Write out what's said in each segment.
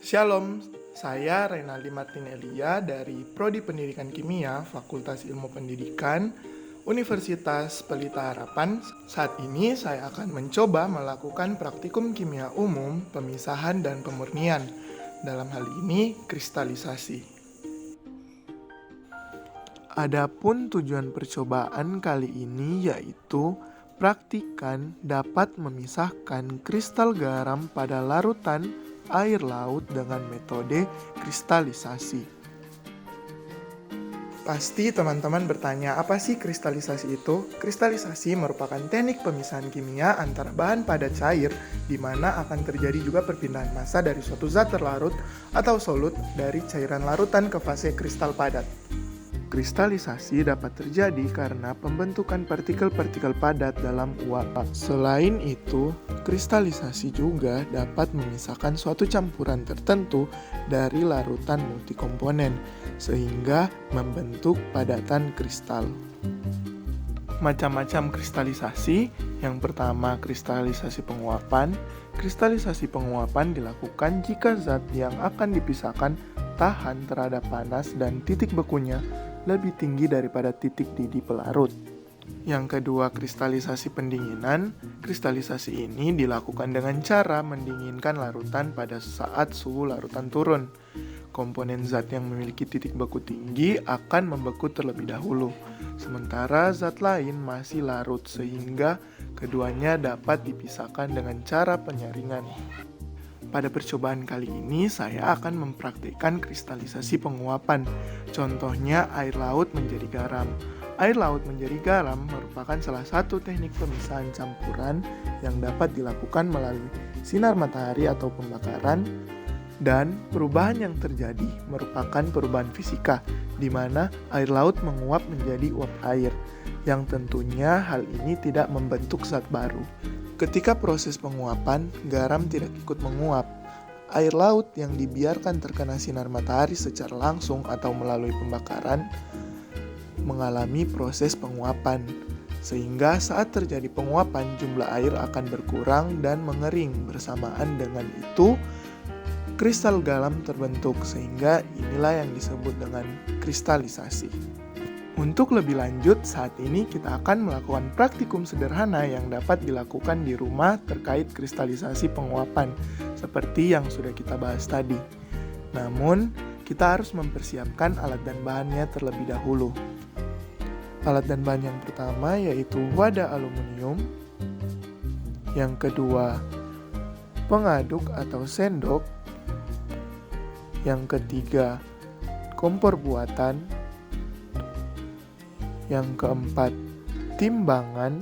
Shalom, saya Renaldi Martinelia dari Prodi Pendidikan Kimia, Fakultas Ilmu Pendidikan, Universitas Pelita Harapan. Saat ini saya akan mencoba melakukan praktikum kimia umum, pemisahan dan pemurnian. Dalam hal ini, kristalisasi. Adapun tujuan percobaan kali ini yaitu praktikan dapat memisahkan kristal garam pada larutan air laut dengan metode kristalisasi. Pasti teman-teman bertanya, apa sih kristalisasi itu? Kristalisasi merupakan teknik pemisahan kimia antara bahan padat cair di mana akan terjadi juga perpindahan massa dari suatu zat terlarut atau solut dari cairan larutan ke fase kristal padat. Kristalisasi dapat terjadi karena pembentukan partikel-partikel padat dalam uap. Selain itu, kristalisasi juga dapat memisahkan suatu campuran tertentu dari larutan multikomponen, sehingga membentuk padatan kristal. Macam-macam kristalisasi. Yang pertama, kristalisasi penguapan. Kristalisasi penguapan dilakukan jika zat yang akan dipisahkan tahan terhadap panas dan titik bekunya lebih tinggi daripada titik didih pelarut. Yang kedua, kristalisasi pendinginan. Kristalisasi ini dilakukan dengan cara mendinginkan larutan pada saat suhu larutan turun. Komponen zat yang memiliki titik beku tinggi akan membeku terlebih dahulu, sementara zat lain masih larut sehingga keduanya dapat dipisahkan dengan cara penyaringan. Pada percobaan kali ini, saya akan mempraktikkan kristalisasi penguapan. Contohnya, air laut menjadi garam. Air laut menjadi garam merupakan salah satu teknik pemisahan campuran yang dapat dilakukan melalui sinar matahari atau pembakaran, dan perubahan yang terjadi merupakan perubahan fisika, di mana air laut menguap menjadi uap air, yang tentunya hal ini tidak membentuk zat baru. Ketika proses penguapan, garam tidak ikut menguap. Air laut yang dibiarkan terkena sinar matahari secara langsung atau melalui pembakaran mengalami proses penguapan, sehingga saat terjadi penguapan jumlah air akan berkurang dan mengering. Bersamaan dengan itu, kristal garam terbentuk, sehingga inilah yang disebut dengan kristalisasi. Untuk lebih lanjut, saat ini kita akan melakukan praktikum sederhana yang dapat dilakukan di rumah terkait kristalisasi penguapan, seperti yang sudah kita bahas tadi. Namun, kita harus mempersiapkan alat dan bahannya terlebih dahulu. Alat dan bahan yang pertama yaitu wadah aluminium, yang kedua pengaduk atau sendok, yang ketiga kompor buatan, yang keempat, timbangan.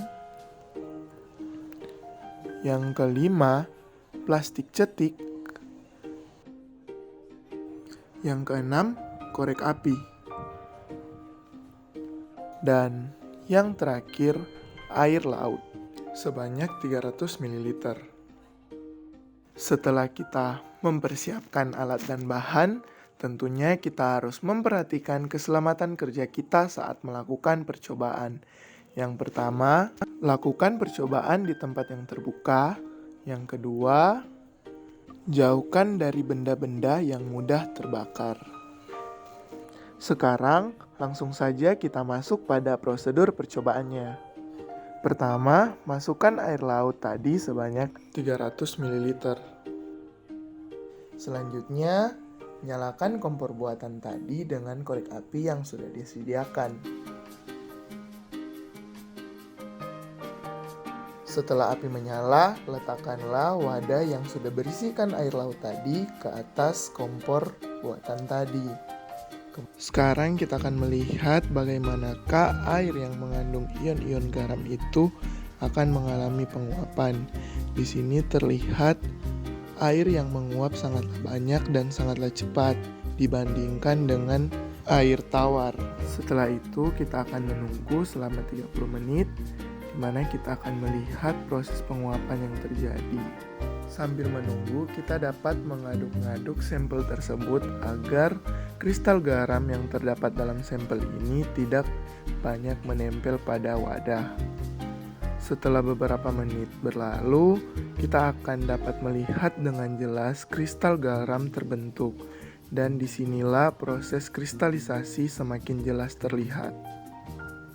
Yang kelima, plastik cetik. Yang keenam, korek api. Dan yang terakhir, air laut sebanyak 300 ml. Setelah kita mempersiapkan alat dan bahan, tentunya kita harus memperhatikan keselamatan kerja kita saat melakukan percobaan. Yang pertama, lakukan percobaan di tempat yang terbuka. Yang kedua, jauhkan dari benda-benda yang mudah terbakar. Sekarang, langsung saja kita masuk pada prosedur percobaannya. Pertama, masukkan air laut tadi sebanyak 300 ml. Selanjutnya, nyalakan kompor buatan tadi dengan korek api yang sudah disediakan. Setelah api menyala, letakkanlah wadah yang sudah berisikan air laut tadi ke atas kompor buatan tadi. Sekarang kita akan melihat bagaimanakah air yang mengandung ion-ion garam itu akan mengalami penguapan. Di sini terlihat air yang menguap sangatlah banyak dan sangatlah cepat dibandingkan dengan air tawar. Setelah itu kita akan menunggu selama 30 menit di mana kita akan melihat proses penguapan yang terjadi. Sambil menunggu, kita dapat mengaduk-ngaduk sampel tersebut agar kristal garam yang terdapat dalam sampel ini tidak banyak menempel pada wadah. Setelah beberapa menit berlalu, kita akan dapat melihat dengan jelas kristal garam terbentuk. Dan disinilah proses kristalisasi semakin jelas terlihat.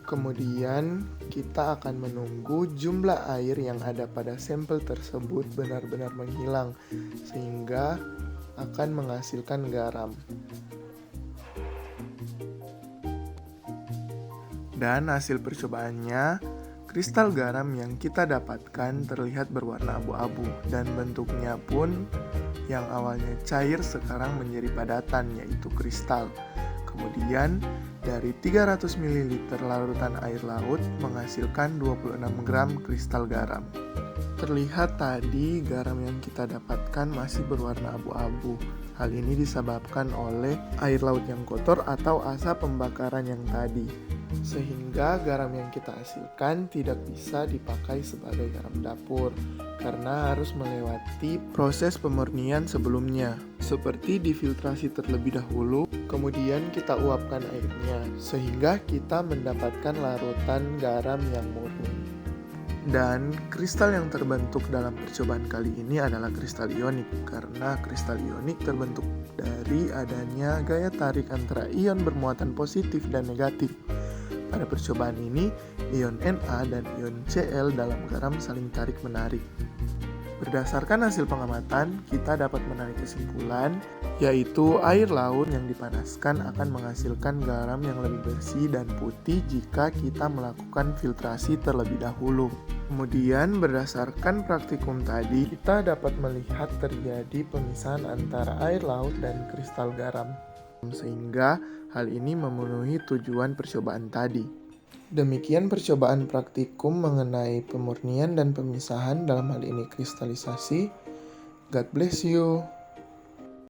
Kemudian kita akan menunggu jumlah air yang ada pada sampel tersebut benar-benar menghilang, sehingga akan menghasilkan garam. Dan hasil percobaannya, kristal garam yang kita dapatkan terlihat berwarna abu-abu dan bentuknya pun yang awalnya cair sekarang menjadi padatan, yaitu kristal. Kemudian dari 300 ml larutan air laut menghasilkan 26 gram kristal garam. Terlihat tadi garam yang kita dapatkan masih berwarna abu-abu. Hal ini disebabkan oleh air laut yang kotor atau asap pembakaran yang tadi. Sehingga garam yang kita hasilkan tidak bisa dipakai sebagai garam dapur karena harus melewati proses pemurnian sebelumnya, seperti difiltrasi terlebih dahulu, kemudian kita uapkan airnya sehingga kita mendapatkan larutan garam yang murni. Dan kristal yang terbentuk dalam percobaan kali ini adalah kristal ionik, karena kristal ionik terbentuk dari adanya gaya tarik antara ion bermuatan positif dan negatif. Pada percobaan ini, ion Na dan ion Cl dalam garam saling tarik-menarik. Berdasarkan hasil pengamatan, kita dapat menarik kesimpulan, yaitu air laut yang dipanaskan akan menghasilkan garam yang lebih bersih dan putih jika kita melakukan filtrasi terlebih dahulu. Kemudian, berdasarkan praktikum tadi, kita dapat melihat terjadi pemisahan antara air laut dan kristal garam, sehingga hal ini memenuhi tujuan percobaan tadi. Demikian percobaan praktikum mengenai pemurnian dan pemisahan, dalam hal ini kristalisasi. God bless you.